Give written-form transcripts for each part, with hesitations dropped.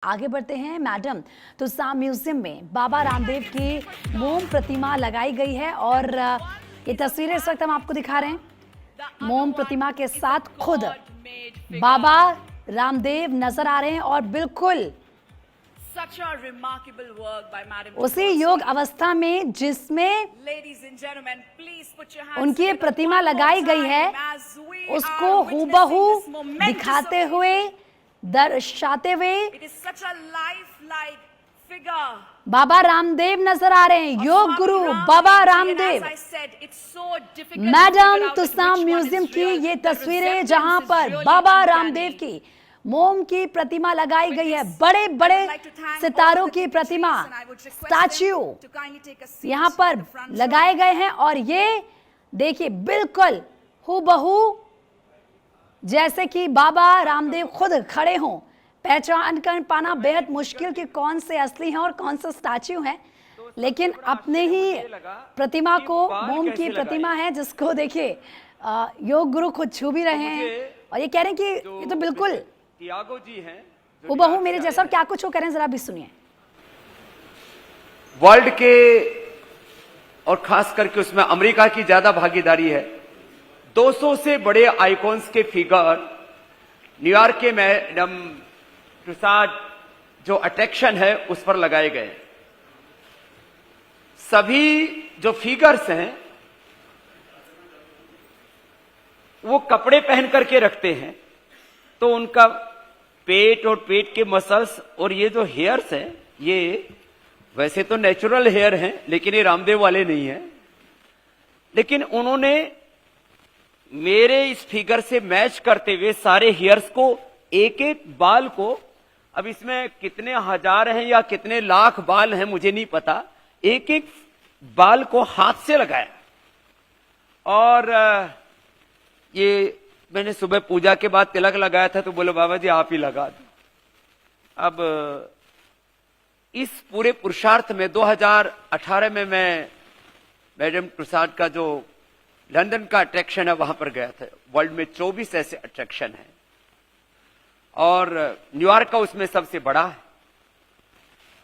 आगे बढ़ते हैं मैडम। तो साम म्यूजियम में बाबा रामदेव की मोम प्रतिमा लगाई गई है और ये तस्वीरें इस वक्त हम आपको दिखा रहे हैं। मोम प्रतिमा के साथ खुद बाबा रामदेव नजर आ रहे हैं और बिल्कुल उसी योग अवस्था में जिसमें उनकी ये प्रतिमा लगाई गई है, उसको हूबहू दिखाते हुए, दर्शाते हुए बाबा रामदेव नजर आ रहे हैं। योग गुरु बाबा रामदेव। मैडम तुसाम म्यूजियम की ये तस्वीरें जहां पर बाबा रामदेव की मोम की प्रतिमा लगाई गई है। बड़े बड़े सितारों की प्रतिमा, स्टैच्यू यहां पर लगाए गए हैं और ये देखिए बिल्कुल हूबहू जैसे कि बाबा रामदेव खुद खड़े हों। पहचान कर पाना बेहद मुश्किल कि कौन से असली हैं और कौन सा स्टैच्यू है, लेकिन अपने ही प्रतिमा को, मोम की प्रतिमा है जिसको देखिए योग गुरु खुद छू भी रहे हैं और ये कह रहे हैं कि ये तो बिल्कुल जी हैं हूबहू मेरे जैसा। और क्या कुछ वो कह रहे हैं जरा भी सुनिए। वर्ल्ड के और खास करके उसमें अमेरिका की ज्यादा भागीदारी है। 200 से बड़े आइकॉन्स के फिगर न्यूयॉर्क के मैडम तुसाद जो अट्रैक्शन है उस पर लगाए गए। सभी जो फिगर्स हैं वो कपड़े पहन करके रखते हैं, तो उनका पेट और पेट के मसल्स और ये जो हेयर्स हैं, ये वैसे तो नेचुरल हेयर हैं लेकिन ये रामदेव वाले नहीं हैं। लेकिन उन्होंने मेरे इस फिगर से मैच करते हुए सारे हेयर्स को, एक एक बाल को, अब इसमें कितने हजार हैं या कितने लाख बाल हैं मुझे नहीं पता, एक एक बाल को हाथ से लगाया। और ये मैंने सुबह पूजा के बाद तिलक लगाया था तो बोले बाबा जी आप ही लगा दो। अब इस पूरे पुरुषार्थ में 2018 में मैं मैडम तुसाद का जो लंदन का अट्रैक्शन है वहां पर गया था। वर्ल्ड में 24 ऐसे अट्रैक्शन हैं और न्यूयॉर्क का उसमें सबसे बड़ा है।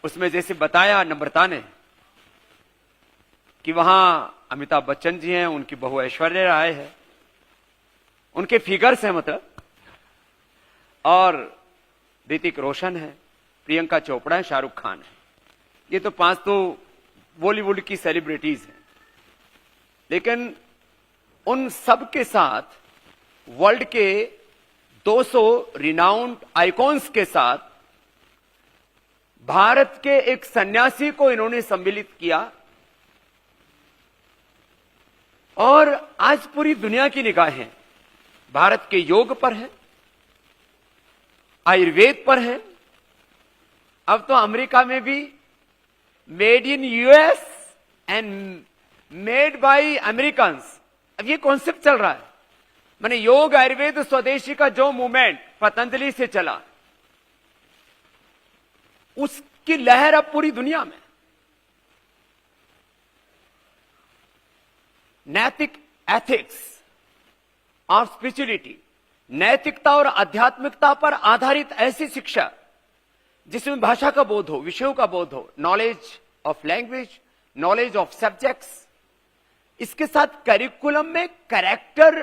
उसमें जैसे बताया नम्रता ने कि वहां अमिताभ बच्चन जी हैं, उनकी बहू ऐश्वर्या राय है, उनके फिगर्स हैं मतलब, और ऋतिक रोशन है, प्रियंका चोपड़ा है, शाहरुख खान है। ये तो 5 तो बॉलीवुड की सेलिब्रिटीज हैं। लेकिन उन सब के साथ वर्ल्ड के 200 रिनाउंड आइकॉन्स के साथ भारत के एक सन्यासी को इन्होंने सम्मिलित किया और आज पूरी दुनिया की निगाहें भारत के योग पर है, आयुर्वेद पर है। अब तो अमेरिका में भी made in US and made by Americans, अब ये कॉन्सेप्ट चल रहा है। माने योग आयुर्वेद स्वदेशी का जो मूवमेंट पतंजलि से चला, उसकी लहर अब पूरी दुनिया में। नैतिक एथिक्स और स्पिरिचुअलिटी, नैतिकता और आध्यात्मिकता पर आधारित ऐसी शिक्षा जिसमें भाषा का बोध हो, विषयों का बोध हो, knowledge of language, knowledge of subjects, इसके साथ करिकुलम में कैरेक्टर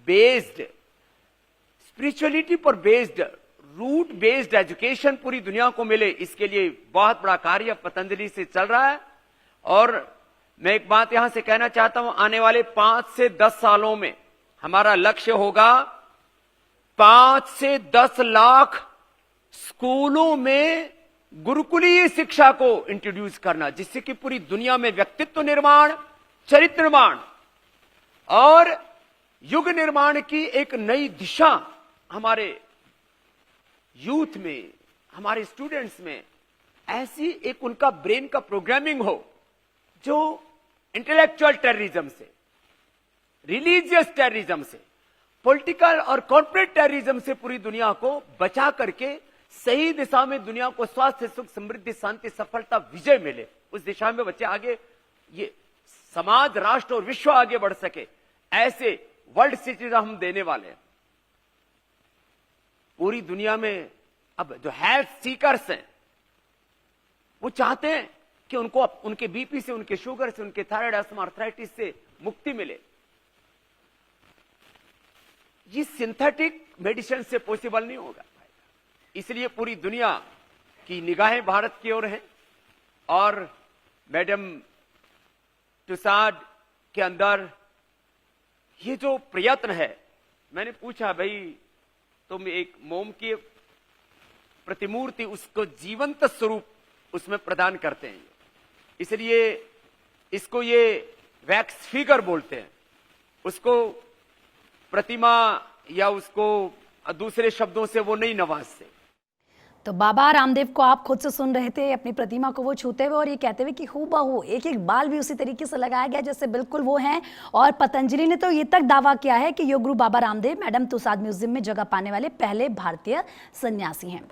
बेस्ड, स्पिरिचुअलिटी पर बेस्ड, रूट बेस्ड एजुकेशन पूरी दुनिया को मिले, इसके लिए बहुत बड़ा कार्य पतंजलि से चल रहा है। और मैं एक बात यहां से कहना चाहता हूं, आने वाले 5 से 10 सालों में हमारा लक्ष्य होगा 5 से 10 लाख स्कूलों में गुरुकुलीय शिक्षा को इंट्रोड्यूस करना, जिससे कि पूरी दुनिया में व्यक्तित्व निर्माण, चरित्र निर्माण और युग निर्माण की एक नई दिशा हमारे यूथ में, हमारे स्टूडेंट्स में, ऐसी एक उनका ब्रेन का प्रोग्रामिंग हो जो इंटेलेक्चुअल टेररिज्म से, रिलीजियस टेररिज्म से, पॉलिटिकल और कॉर्पोरेट टेररिज्म से पूरी दुनिया को बचा करके सही दिशा में दुनिया को स्वास्थ्य, सुख, समृद्धि, शांति, सफलता, विजय मिले। उस दिशा में बच्चे आगे, ये समाज, राष्ट्र और विश्व आगे बढ़ सके, ऐसे वर्ल्ड सिटीजन हम देने वाले हैं। पूरी दुनिया में अब जो हेल्थ सीकर्स हैं वो चाहते हैं कि उनको उनके बीपी से, उनके शुगर से, उनके थायराइड, अस्थमा, आर्थराइटिस से मुक्ति मिले। ये सिंथेटिक मेडिसिन से पॉसिबल नहीं होगा। इसलिए पूरी दुनिया की निगाहें भारत की ओर हैं और मैडम टुसाड के अंदर ये जो प्रयत्न है, मैंने पूछा भाई तुम एक मोम की प्रतिमूर्ति, उसको जीवंत स्वरूप उसमें प्रदान करते हैं, इसलिए इसको ये वैक्स फिगर बोलते हैं, उसको प्रतिमा या उसको दूसरे शब्दों से वो नहीं नवाजते। तो बाबा रामदेव को आप खुद से सुन रहे थे, अपनी प्रतिमा को वो छूते हुए और ये कहते हुए कि हूबहू एक एक बाल भी उसी तरीके से लगाया गया जैसे बिल्कुल वो हैं। और पतंजलि ने तो ये तक दावा किया है कि yoga guru Baba Ramdev Madame Tussauds museum में जगह पाने वाले पहले भारतीय सन्यासी हैं।